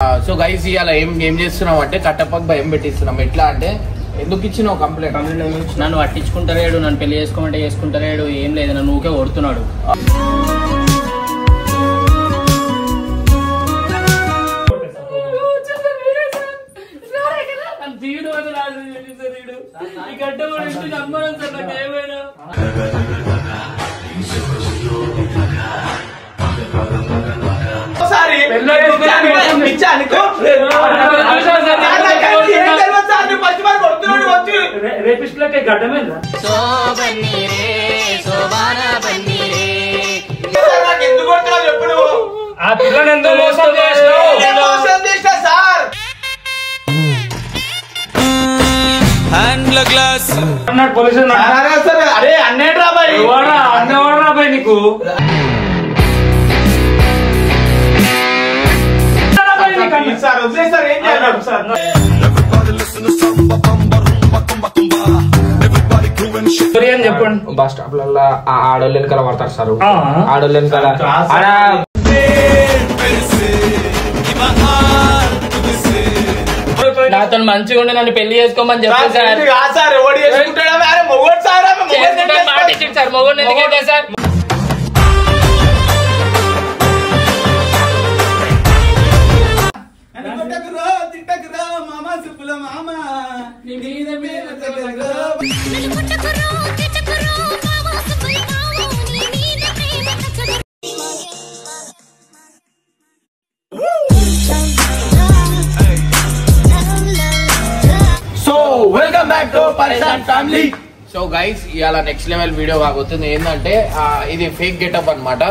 So guys ఇవాళ ఏం చేస్తున్నాం అంటే కట్టపక్క భయం పెట్టిస్తున్నాం. ఎట్లా అంటే ఎందుకు ఇచ్చినావు కంప్లైంట్ నన్ను పట్టించుకుంటలేడు, నన్ను పెళ్లి చేసుకోమంటే చేసుకుంటలేడు, ఏం లేదు, నన్ను ఊకే కొడుతున్నాడు. అరే అన్నేడు రాబాయి అన్నవాడు నీకు చెప్పండి. బస్ స్టాప్ లలో ఆడోళ్ళు వెనకాల పడతారు సార్, ఆడోళ్ళు వెనకాల నాతో మంచిగా ఉండి నన్ను పెళ్లి చేసుకోమని చెప్పారు సార్. మాట ఇచ్చింది సార్, మొగుడు ఎందుకంటే సార్ వెల్కమ్ బ్యాక్ టు పరిశాన్ ఫ్యామిలీ. సో గైస్ ఇవాళ నెక్స్ట్ లెవెల్ వీడియో కాబోతుంది. ఏంటంటే ఇది ఫేక్ గెటప్ అనమాట,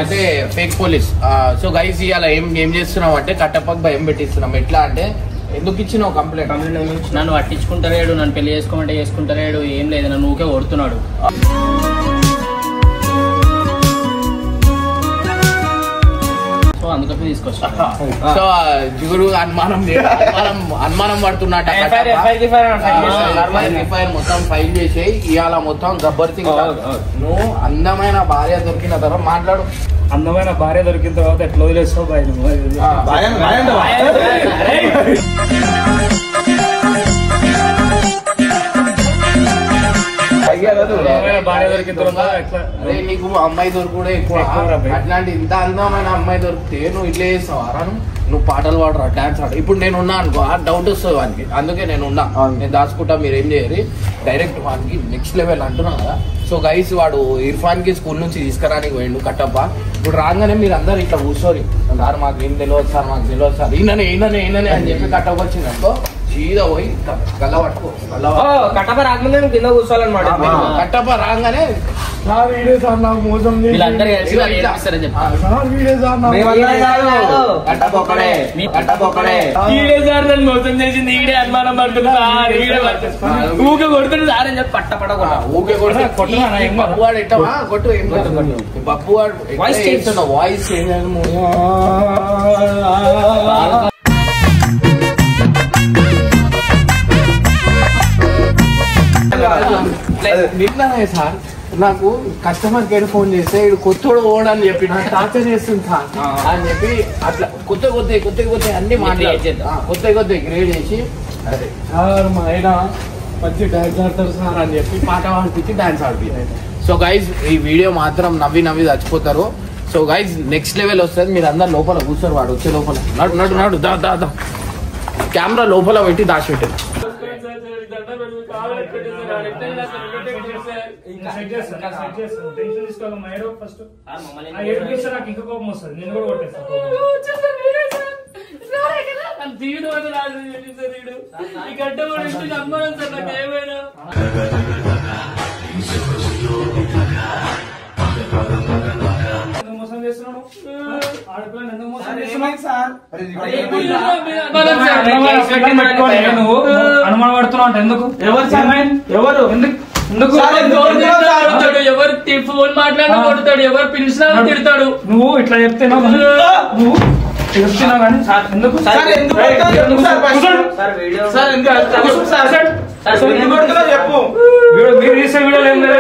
అంటే ఫేక్ పోలీస్. సో గైస్ ఇవాళ ఏం చేస్తున్నాం అంటే కట్టపక్క భయం పెట్టిస్తున్నాం. ఎట్లా అంటే ఎందుకు ఇచ్చినావు కంప్లైంట్ నన్ను పట్టించుకుంటలేడు, నన్ను పెళ్లి చేసుకోమంటే చేసుకుంటలేడు, ఏం లేదు, నన్ను ఊకే కొడుతున్నాడు. అందుకని తీసుకొచ్చా. సో జిగురు అనుమానం పడుతున్నట్టు మొత్తం ఫైల్ చేసేయి. ఇవాళ మొత్తం గబ్బర్ సింగ్ నువ్వు అందమైన భార్య దొరికిన తర్వాత మాట్లాడు. అందమైన భార్య దొరికిన తర్వాత ఎట్లా వదిలేస్తావు భార్య దొరికిన తర్వాత నీకు అమ్మాయి దొరుకుడే ఎక్కువ. అట్లాంటి ఇంత అందమైన అమ్మాయి దొరికితే నువ్వు ఇట్లా చేస్తావా? నువ్వు పాటలు పాడరా, డాన్స్ ఆడు. ఇప్పుడు నేను ఉన్నా అనుకో, ఆ డౌట్ వస్తుంది వానికి. అందుకే నేను ఉన్నా, నేను దాచుకుంటా. మీరు ఏం చేయరు, డైరెక్ట్ వానికి నెక్స్ట్ లెవెల్ అంటున్నా కదా. సో గైస్ వాడు ఇర్ఫాన్ కి స్కూల్ నుంచి తీసుకురానికి పోయిండు కట్టప్ప. ఇప్పుడు రాగానే మీరు అందరు ఇట్లా కూర్చోరి, సార్ మాకు ఏం తెలియదు సార్, మాకు తెలియదు సార్, ఈయననే అని చెప్పి కట్టప్ప వచ్చింది అనుకో, సీదా పోయి గల్ల పట్టుకో. కట్టప్ప రాగానే కింద కూర్చోవాలన్నమాట. కట్టప్ప రాగానే సార్ వీడే సార్ నాకు మోసం వీళ్ళందరూ కలిసి మోసం చేసింది ఈడే అనుమానం పడుతున్నా, ఊకే కొడుతుంది సార్ అని చెప్పి పట్టపడ ఊకే బప్పువాడు ఎట్టవా కొట్టు. ఏం బప్పువాడు వాయిస్ నిన్ననే సార్ నాకు కస్టమర్ కేర్ ఫోన్ చేస్తే ఇడు కొత్తోడు ఓడని చెప్పి నాకు టార్చర్ చేస్తుంది సార్ అని చెప్పి అట్లా కొత్త అన్ని మాట్లాడేద్దాం. కొత్త గ్రేడ్ చేసి అదే సార్ మా ఆయన మంచి డాన్స్ ఆడతారు సార్ అని చెప్పి పాట ఆడిపించి డాన్స్ ఆడిపించారు. సో గైజ్ ఈ వీడియో మాత్రం నవ్వి చచ్చిపోతారు. సో గైజ్ నెక్స్ట్ లెవెల్ వస్తుంది. మీరు అందరు లోపల కూర్చోరు, వాడు వచ్చే లోపల నడు దా కెమెరా లోపల పెట్టి దాచిపెట్టారు. అనుమానం పడుతున్నావు అంటే ఎందుకు? ఎవరు ఎవరు ఫోన్ మాట్లాడినా కొడతాడు, ఎవరు పిలిచినా తిడతాడు. నువ్వు ఇట్లా చెప్తే నువ్వు తెలుస్తున్నా కానీ ఎందుకు చెప్పు మీరు తీసే వీడియోలు ఏం లేదు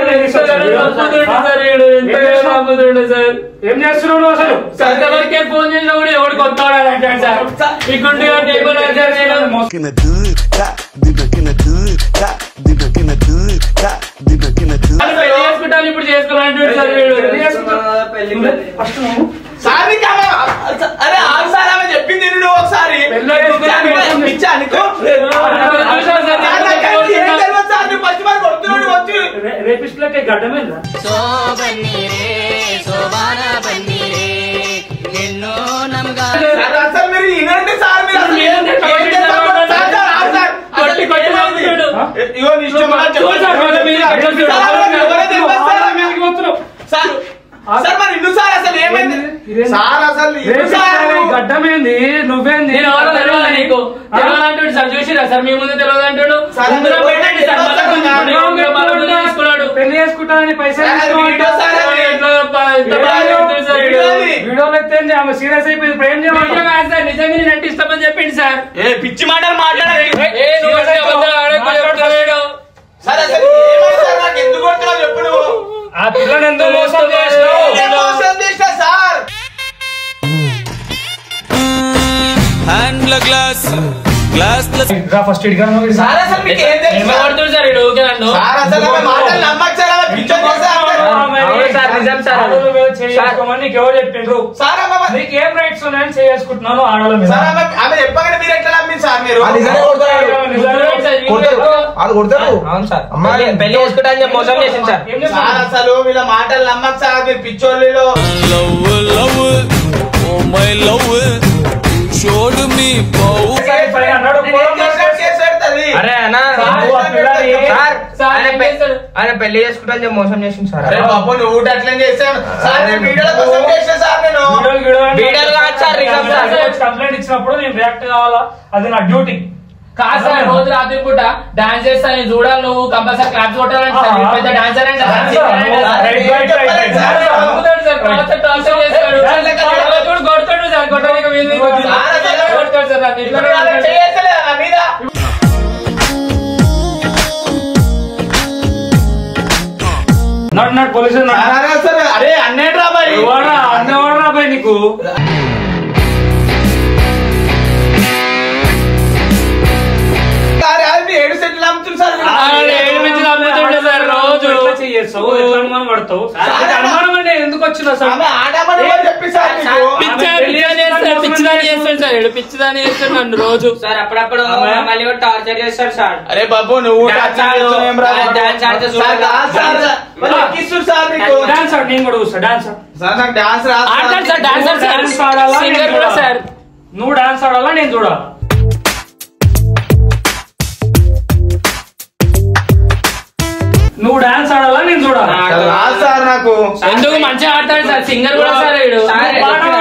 ఏం చేస్తున్నావు అసలు ఫోన్ చేసినా కూడా ఎవడు కొత్త అంటాడు సార్ ఈ గుండె చేసుకుంటాను ఇప్పుడు చేసుకోవాలంటాడు సార్ అరే సార్ ఆమె చెప్పింది ఒకసారి రేపిస్టులకి గడ్డమేందా అసలు మీరు వినండి సార్ గడ్డమేంది నువ్వేంది నీకు తెలియదంటాడు సార్ చూసిరా సార్ మీ ముందు తెలియదు అంటాడు పెళ్లి చేసుకుంటానని పైసలు వీడియోలో ఎత్తే ఆమె సీరియస్ అయిపోయింది ప్రేమ చేయాలి సార్ నిజంగా నేను అంటే ఇష్టమని చెప్పింది సార్ పిచ్చి మాటలు మాట్లాడారు ఎందుకు కొడుతున్నావు చెప్పు నువ్వు ఆ పిల్లని ఎందుకు మోసం చేసినా సార్ ఫస్ట్ సార్ అసలు మీకు ఏం తెలుసు సార్ ఇడు ఓకే అన్ను సార్ అసలు మాటలు నమ్మచ్చు చేసుకోమని నీకు ఎవరు చెప్పిండ్రు సార్ నీకు ఏం రైట్స్ ఉన్నాయని చేసుకుంటున్నాను ఆడల మీద సార్ ఆమె చెప్పగానే మీరు ఎట్లా నమ్మింది సార్ మీరు అవును సార్ పెళ్లి చేసుకుంటా అని చెప్పి మోసం చేసింది సార్ సార్ అసలు వీళ్ళ మాటలు నమ్మచ్చు సార్ మీరు పిచ్చోళ్ళు అరే అన్న ఆయన పెళ్లి చేసుకుంటా అని చెప్పి మోసం చేసింది సార్ అరే బాబు నువ్వు అట్లా చేసాను సార్ నేను వీడియోల కోసం చేసాను సార్ నేను వీడియోలు కాదు సార్ కంప్లైంట్ ఇచ్చినప్పుడు నేను రియాక్ట్ కావాలా అది నా డ్యూటీ కాదు సార్ రోజు రాత్రి పూట డాన్స్ చేస్తాను చూడాలి నువ్వు కంపల్సరీ క్లాప్స్ కొట్టాలంటే సార్ పెద్ద డాన్సర్ అంటే కొడతాడు సార్ కొట్టడానికి కొడతాడు సార్ మీద నాట్ పోలీసు అరే అన్నేడు రాబాయి అన్నవాడు రాబాయి నీకు ఏడు సెట్లు అమ్ముతుంది సార్ సార్ రోజు చేస్తావు అనుమానం పడతావు అనుమానం అంటే ఎందుకు వచ్చినా సార్ చెప్పి సార్ పిచ్చిదాని చేస్తాడు సార్ పిచ్చిదాని చేస్తాడు నన్ను రోజు సార్ అప్పుడప్పుడు మళ్ళీ టార్చర్ చేస్తాడు సార్ అరే బాబు నువ్వు డాన్స్ ఆడు నేను కూడా చూస్తా డాన్స్ సార్ నాకు డాన్స్ డాన్స్ ఆడాలా సార్ నువ్వు డాన్స్ ఆడాలా నేను చూడాలా నువ్వు డాన్స్ ఆడాలా నేను చూడాలా సార్ నాకు ఎందుకు మంచిగా ఆడతాడు సార్ సింగర్ కూడా సార్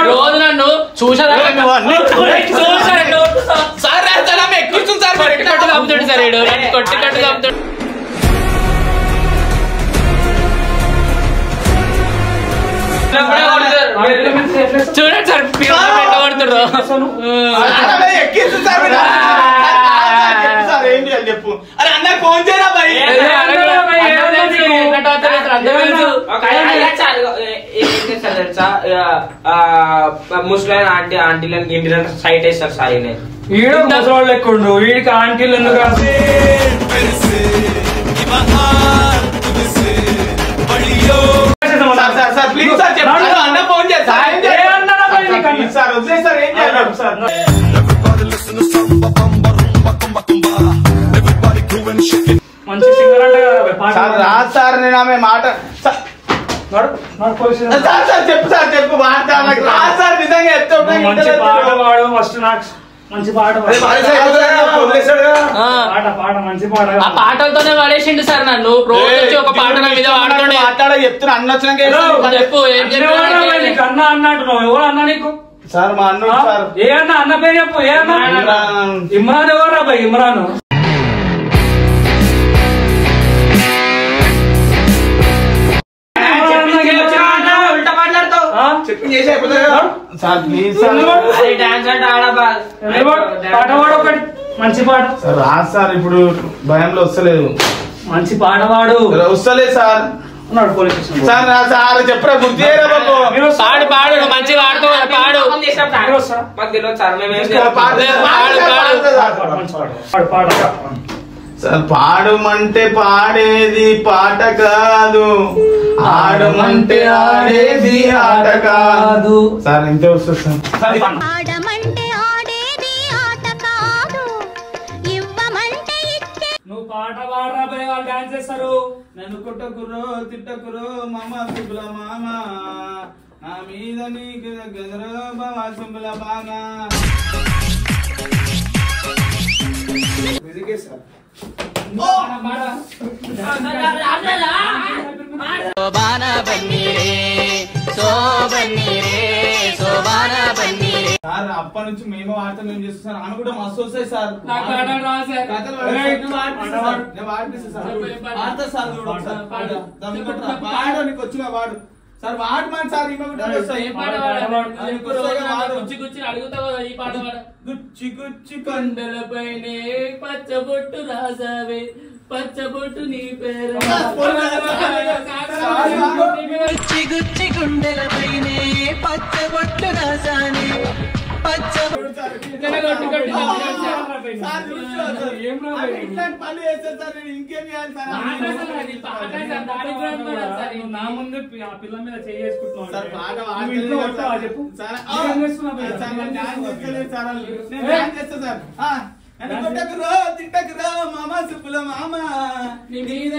రోజు నన్ను చూసాడు సార్ ఎక్కుతుంది సార్ కట్టు కప్పుతాడు సార్ కొట్టి కట్టు కప్పుతాడు చూడండి సార్ పెట్టబడుతుడు ఎక్కించు సార్ ఏంటి అని చెప్పు అరే అన్న ఫోన్ చేయరా భయ్ ముస్లిం ఆంటీలను ఇంటిలను సైట్ వేస్తారు సార్ వీడు ముసలోళ్ళు ఎక్కుండు వీడికి ఆంటీలు ఎందుకు సార్ ప్లీజ్ సార్ చెప్పండి అన్న ఫోన్ చేస్తారు సార్ వదిలే సార్ ఏం చేయాలి సార్ మంచి సింగర్ అంటే సార్ రాదు సార్ నేను ఆమె మాట సార్ చెప్పు సార్ నిజంగా మంచి పాట పాడు ఫస్ట్ నాకు మంచి పాట పాట మంచి పాట ఆ పాటలతోనే పడేసిండు సార్ నన్ను రోజు ఒక పాట మీద మాట్లాడ చెప్తున్నా అన్న వచ్చినాక చెప్పు ఏం చెప్పు అన్న అన్నట్టున్నావు ఎవరు అన్న నీకు సార్ మా అన్న సార్ ఏ అన్న అన్న పేరు చెప్పు ఏ అన్న ఇమ్రాన్ ఎవరు రాబాయి ఇమ్రాన్ సార్ ప్లీజ్ డాన్స్ అంటే పాట పాడు ఒకటి మంచి పాట సార్ రాదు సార్, ఇప్పుడు భయంలో వస్తలేదు. మంచి పాట పాడు. వస్తలేదు సార్. ఉన్నాడు పోలీస్ స్టేషన్. సార్ సార్ చెప్పరా గుర్తు చేయరా బాబు. పాడు పాడు మంచి పాడుతూ పాడు. మాకు తెలియదు సార్, సార్ పాడమంటే పాడేది పాట కాదు, ఆడమంటే ఆడేది ఆట కాదు. సార్ ఇంతే వస్తుంది సార్. నువ్వు పాట పాడరా పోయి వాళ్ళు డాన్స్ చేస్తారు. నన్ను కొట్టకురో తిట్టకురో మామ సుబ్బుల మామ, నా మీద నీకు గదరో బాబా సుబ్బుల బాగా. సార్ అప్పటి నుంచి మేము వార్త మేము చేస్తాం. ఆమె కూడా మస్తు వస్తాయి సార్. పాడడానికి వచ్చిన వాడు సార్ వాడమని సార్. ఈమె కూడా వస్తాయి. గుచ్చి గుచ్చి కొండలపైనే పచ్చబొట్టు రాసావే, పచ్చబొట్టు నీ పేరు గుచ్చి గుచ్చి గుండెలపైనే పచ్చబొట్టు రాసానే, పచ్చబొట్టు ఇంకేం చేయాలి సార్? నా ముందు ఆ పిల్ల మీద చేసుకుంటున్నావు. తిట్టకురో మామ సుబ్బుల మామ, నీ మీద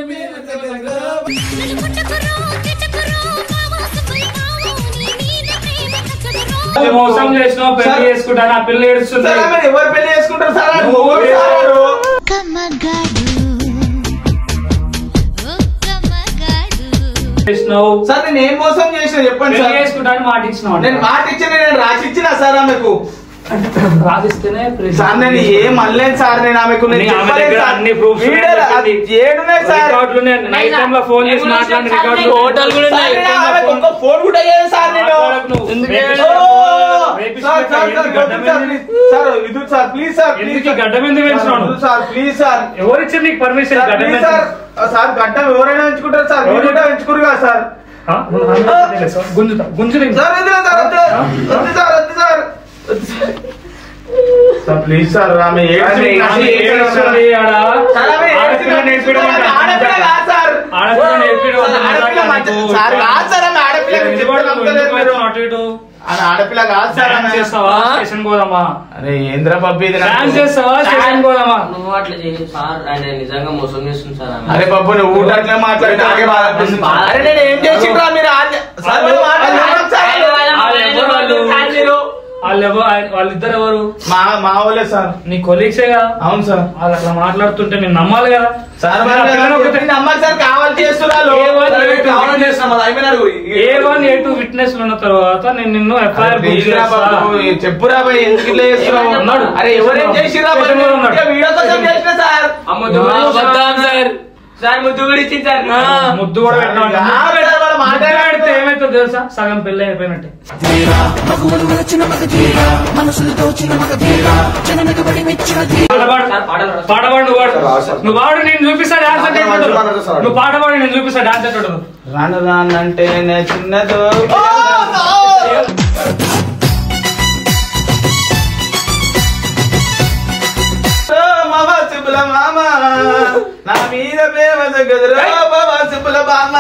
మోసం చేసినావు, పెళ్లి చేసుకుంటాను. ఆ పిల్ల ఏడుస్తుంది. ఎవరు పెళ్లి చేసుకుంటారు సార్? సార్ నేను ఏం మోసం చేసిన చెప్పండి సార్. చేసుకుంటాను మాట ఇచ్చినావు. నేను మాట ఇచ్చిన, నేను రాసి ఇచ్చిన సార్ ఆమెకు. రాసిస్తేనే సార్ నేను ఏం అనలేదు సార్. నేను ఆమెకు అన్ని ప్రూఫ్స్ ఏడున్నాయి సార్. నైట్ టైం లో ఫోన్ చేసి మాట్లాడిన రికార్డులు, హోటల్ కూడా ఫోన్ కూడా అయ్యేది సార్. నేను సార్ ప్లీజ్ సార్, గడ్డం ఎందుకు పెంచున్నాను సార్? ప్లీజ్ సార్, ఎవరిచ్చారు నీకు పర్మిషన్? సార్ గడ్డం ఎవరైనా పెంచుకుంటారు సార్, మీరు కూడా పెంచుకోరు కదా సార్. గుంజు సార్ ప్లీజ్ సార్. ఆమె ఆడపిల్ల కాదు సార్. స్టేషన్ పోదామా? అరే ఏంద్ర బాబు ఇది చేస్తావా? స్టేషన్ పోదామా? నువ్వు అట్లా చేసి సార్, ఆయన నిజంగా మోసం చేస్తుంది సార్. అరే బాబు నువ్వు ఊటట్లే మాట్లాడితే అరే నేను ఏం చేసిండ్రా మీరు? వాళ్ళిద్దరు ఎవరు? మా వాళ్ళే సార్. నీ కొలీగ్సేగా? అవును సార్. వాళ్ళు అట్లా మాట్లాడుతుంటే నేను నమ్మాలి కదా సార్. నమ్మాలి సార్, కావాలి చేస్తున్నారు. A1 A2 విట్నెస్ ఉన్న తర్వాత నేను నిన్ను ఎఫ్ఐఆర్ చెప్పురా బాయ్, ఎందుకు ఇట్లా చేస్తున్నావు? అరే ఎవరేం చేసిరా? వీడియో కోసం చేసిన సార్. సార్ ముద్దు కూడా ఇచ్చింది సార్. ముద్దు కూడా మాట్లాడితే ఏమైతే తెలుసా? సగం పెళ్లి అయిపోయినట్టే. పాడవాడు నువ్వు వాడు, నేను చూపిస్తా డాన్స్ అంటే. నువ్వు పాడవాడు, నేను చూపిస్తా డాన్స్ అంటే. రాను రానంటే చిన్నదో మామ, నా మీద ప్రేమ గదురా బాబా సుబ్బుల బామ్మ.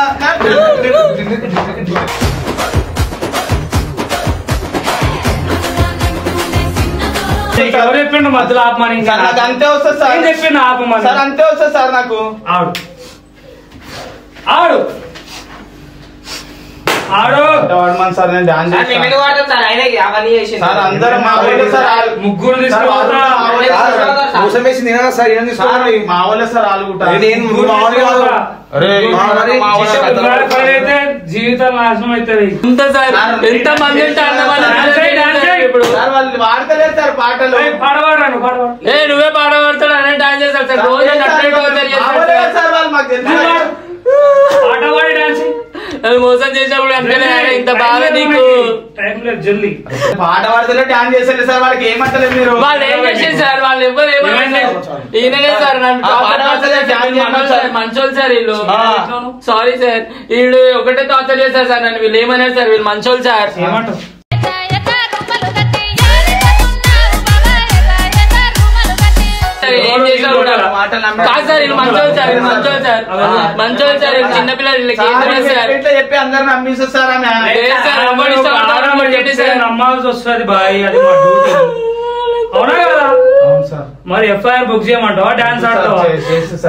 ఎవరు చెప్పిండు మధ్యలో ఆపమని? నాకు అంతే వస్తుంది సార్. చెప్పిండు ఆపమని సార్, అంతే వస్తుంది సార్ నాకు. ఆడు ఆడు ఆడు వాడమని సార్. నేను డాన్స్ సార్. అందరూ మా వాళ్ళే సార్. ముగ్గురు తీసుకురా. మా వాళ్ళే సార్. ఆలుగుంటారు. జీవితం నాశనం అవుతుంది. ఎంత మంది ఇప్పుడు సార్ వాళ్ళు పాడతలేదు సార్ పాటలు. పాడవాడు పాడవాడు. నువ్వే పాడబడతాడు అనే డాన్స్ చేస్తాడు సార్. రోజు సార్ వాళ్ళు మాకు తెలుసు. పాటవాడి డాన్స్ మోసం చేసినప్పుడు అంతేనే. ఇంత బాగా నీకు టైం లేదు జల్దీ. పాట పాడతలే డాన్స్ చేసేది సార్. వాళ్ళకి ఏమంటలేదు మీరు? వాళ్ళు ఏం చేసేది సార్ వాళ్ళు ఎవరు ఈయననే సార్ మంచోళ్ళు సార్ వీళ్ళు సారీ సార్ వీళ్ళు ఒకటే టార్చర్ చేశారు సార్ నన్ను వీళ్ళు ఏమన్నారు సార్ వీళ్ళు మంచోళ్ళు సార్ కాదు సార్ వీళ్ళు మంచోళ్ళు సార్ వీళ్ళు మంచోళ్ళు సార్ మంచోళ్ళు సార్ వీళ్ళు చిన్నపిల్లలు చెప్పి అందరు నమ్మిస్తారు సార్ నమ్మాల్సి వస్తుంది బాయ్ అది మా డ్యూటీ అవునా కదా మరి ఎఫ్ఐఆర్ బుక్ చేయమంటావా డాన్స్ ఆడతావా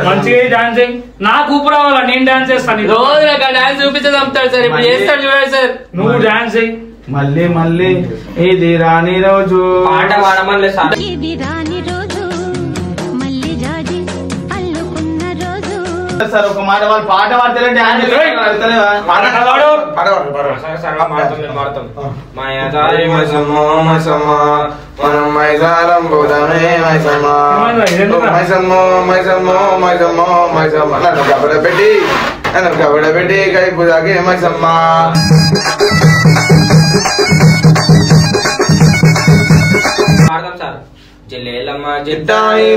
మంచిగా డాన్స్ నాకు ఊపు రావాలా నేను డాన్స్ చేస్తాను రోజు నాకు డాన్స్ చూపించదు అమ్ముతాడు సార్ ఇప్పుడు చేస్తాడు చూడండి సార్ నువ్వు డాన్స్ చెయ్యి మళ్ళీ మళ్ళీ ఇది రాని రోజు పాట పాడమని సార్ సార్ ఒక మాట వాళ్ళు పాట పాడతారే డాన్స్ మనం మైసారం పోదామే మైసమ్మా మైసమ్మో మైసమ్మో మైసమ్మో మైసమ్మ నన్ను కబడబెట్టి కైపు దాకే మైసమ్మా పాడతాం సార్ జిల్లేలమ్మ జిట్టాయి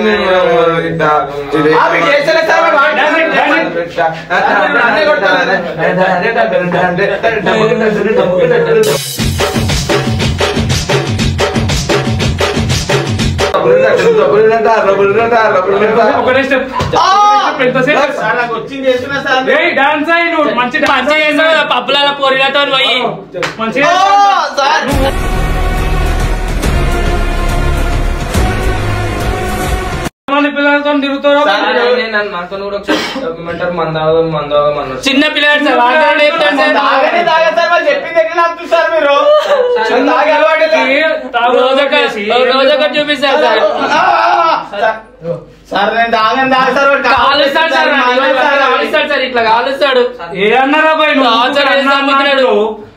పప్పుల పొరిలతో పోయి మంచిగా పిల్లలతో తిరుగుతారు చిన్న పిల్లలు సార్ మీరు రోజొకటి చూపిస్తారు సార్ నేను కాలుస్తాడు సార్ ఇట్లా కాలుస్తాడు ఏ అన్నారా బాయ్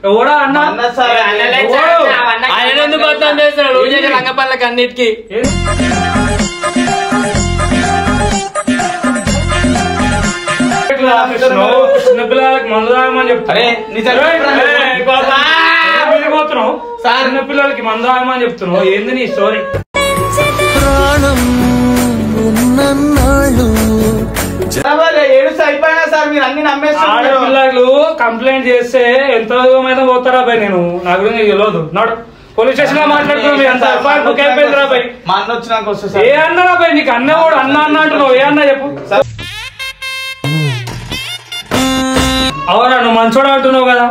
ఎవడా అన్నా ఆయన ఎందుకు అర్థం చేస్తాడు రంగపల్లకి అన్నిటికీ చిన్నపిల్లలకి మందు తాగమని చెప్తారు చిన్నపిల్లలకి మందు తాగమని చెప్తున్నావు ఏంది నీ స్టోరీ ఆడపిల్లలు కంప్లైంట్ చేస్తే ఎంత దూరం అయితే పోతారా బాయ్ నేను నా గురించి తెలియదు నాడు పోలీస్ స్టేషన్ లో మాట్లాడుతున్నావు ఏ అన్నారా బాయ్ నీకు అన్న కూడా అన్న అంటున్నావు ఏ అన్నా చెప్పు అవునా నువ్వు మంచోడు అంటున్నావు కదా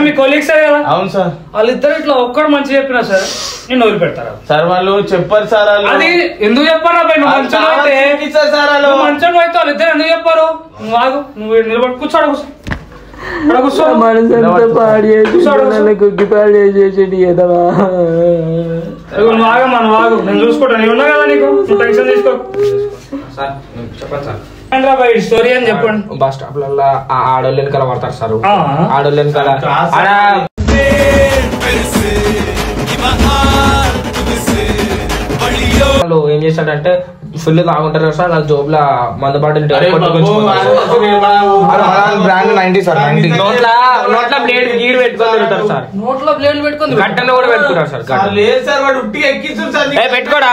మీ కొలీగ్స్ కదా అవును సార్ వాళ్ళిద్దరు ఇట్లా ఒక్కడు మంచి చెప్పినా సార్ నిన్ను వదిలిపెడతారా సార్ వాళ్ళు చెప్పారు సార్ అది ఎందుకు చెప్పారా బాయ్ నువ్వు మంచోడు అయితే మంచోడు అయితే వాళ్ళిద్దరు ఎందుకు చెప్పారు నువ్వు ఆగు నువ్వు నిలబడి కూర్చోడు కూర్చో నువ్వు ఆగమ్మా నువ్వు ఆగు నేను చూసుకుంటా నేను ఉన్నా కదా నీకు టెన్షన్ తీసుకో చెప్పండి సార్ స్టోరీ అని చెప్పండి బస్ స్టాప్ లలో ఆడోళ్ళు వెనకాల పడతారు సార్ ఆడోళ్ళు వెనకాల ఏం చేస్తాడంటే ఫుల్ తాగుంటారు సార్ నా జోబ్ లో మందు బాటిల్ బ్రాండ్ 90 సార్ నోట్ల బ్లేడ్ గీడు పెట్టుకొని తిరుగుతారు సార్ నోట్లో బ్లేడ్ పెట్టుకుంది గట్టలో కూడా పెట్టుకుంటారు సార్ లేదు సార్ వాడు ఉట్టిగా ఎక్కించు సార్ పెట్టుకోడా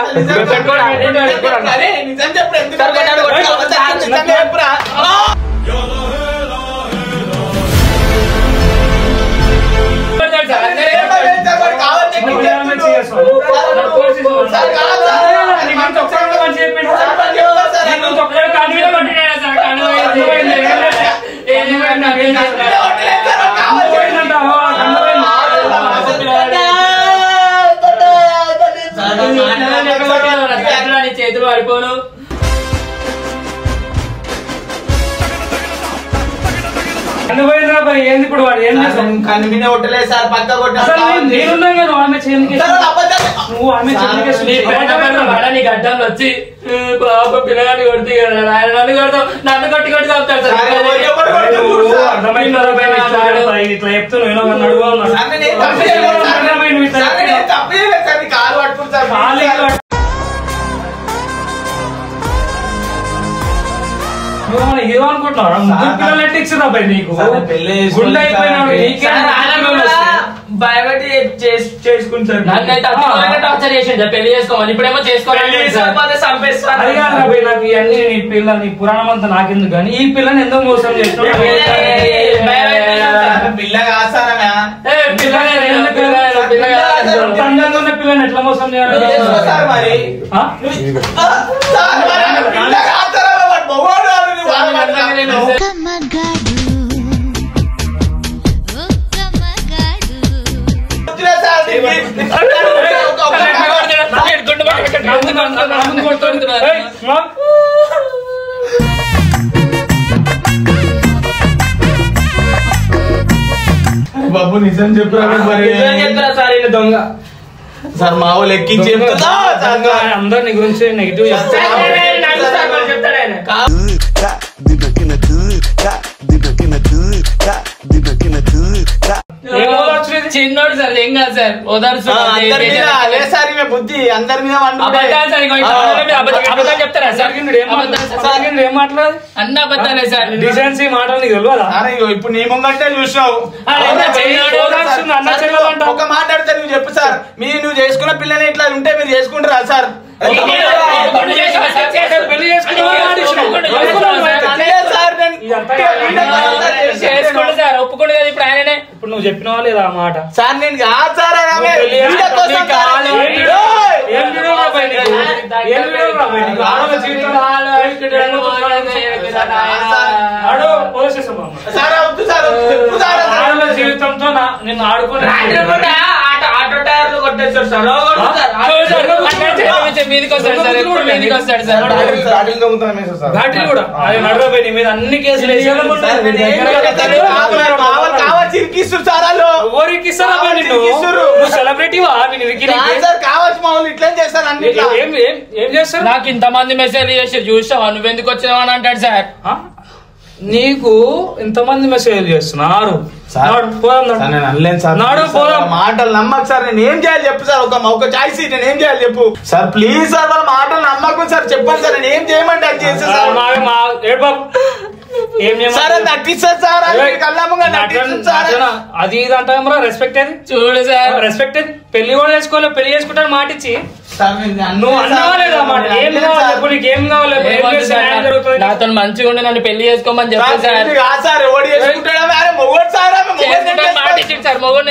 చేతులు పడిపోను ఏంది ఇప్పుడు వాడు ఏం చేస్తాం కనిపిన ఒట్టలేదు సార్ పక్క కొట్ట నువ్వు ఆమె నీ గడ్డంలో వచ్చి పాప పిల్లగాని కొడుతు నన్ను కొడతావు నన్ను కొట్టి కొట్టి చదువుతాడు ఇట్లా చెప్తున్నావు హీరో అనుకుంటున్నావు ముగ్గురు పిల్లలు ఎట్టిచ్చిరా బాయ్ నీకు గుండె అయిపోయినాడు భయపెట్టి చేసుకుంటారు. నన్నైతే అతిఘోరంగా టార్చర్ చేసిండు పెళ్లి చేసుకోమని. ఇప్పుడేమో చేసుకోవాలి చంపేస్తాను. అది కాదు నాకు ఇవన్నీ నీ పిల్ల నీ పురాణం అంతా నాకెందుకు కానీ ఈ పిల్లని ఎందుకు మోసం చేస్తున్నావు? పిల్ల కాస్తారా అందంగా ఉన్న పిల్లని ఎట్లా మోసం చేయాలి? మరి బాబు నిజం చెప్పురా సార్ దొంగ సార్ మా వాళ్ళు ఎక్కించి చెప్తున్నా అందరు నీ గురించి నెగిటివ్ చిన్నోడు సార్ ఏం కాదు సార్ ఓదార్చు బుద్ధి అందరి మీద అబద్ధాలు చెప్తారా సార్? ఏం మాట్లాడదు అన్న అబద్ధాలే సార్. డీసెన్సీ మాటలు నీకు తెలియదా? ఇప్పుడు నీ ముంగంటే చూసినావు ఒక మాట అడితే నువ్వు చెప్పు సార్. నువ్వు చేసుకున్న పిల్లని ఇట్లా ఉంటే మీరు చేసుకుంటారా సార్? పెళ్లి చేసుకోండి సార్ ఒప్పుకోండి కదా ఇప్పుడు ఆయననే. ఇప్పుడు నువ్వు చెప్పినవా లేదా ఆ మాట? సార్ నేను కాదు సార్ జీవితంతో నిన్ను ఆడుకుని ఆటో టైర్లు కొట్టేస్తారు సార్. బ్యాటరీ కూడా అది నడవపోయి నీ మీద అన్ని కేసులు సెలబ్రిటీవా? కావచ్చు మా వాళ్ళు ఇట్లా చేస్తారు అన్ని ఏం చేస్తారు? నాకు ఇంతమంది మెసేజ్ చేసి చూసావా నువ్వెందుకు వచ్చినావు అని అంటాడు సార్. నీకు ఇంతమంది మెసేజ్ చేస్తున్నారు. మాటలు నమ్మకు సార్. నేను ఏం చేయాలి చెప్పు సార్. ఒక చాయిస్ నేను ఏం చేయాలి చెప్పు సార్. ప్లీజ్ సార్ వాళ్ళ మాటలు నమ్మకు సార్. చెప్పండి సార్. నేను ఏం చేయమంటే అది చేస్తా సార్. అది ఇది అంటే రెస్పెక్ట్ అది చూడు సార్. రెస్పెక్ట్ అది పెళ్లి కూడా చేసుకోవాలి. పెళ్లి చేసుకుంటాను మాట ఇచ్చి నాతో మంచిగా ఉండి నన్ను పెళ్లి చేసుకోమని చెప్పారు సార్. మాట ఇచ్చింది సార్. మొగోడు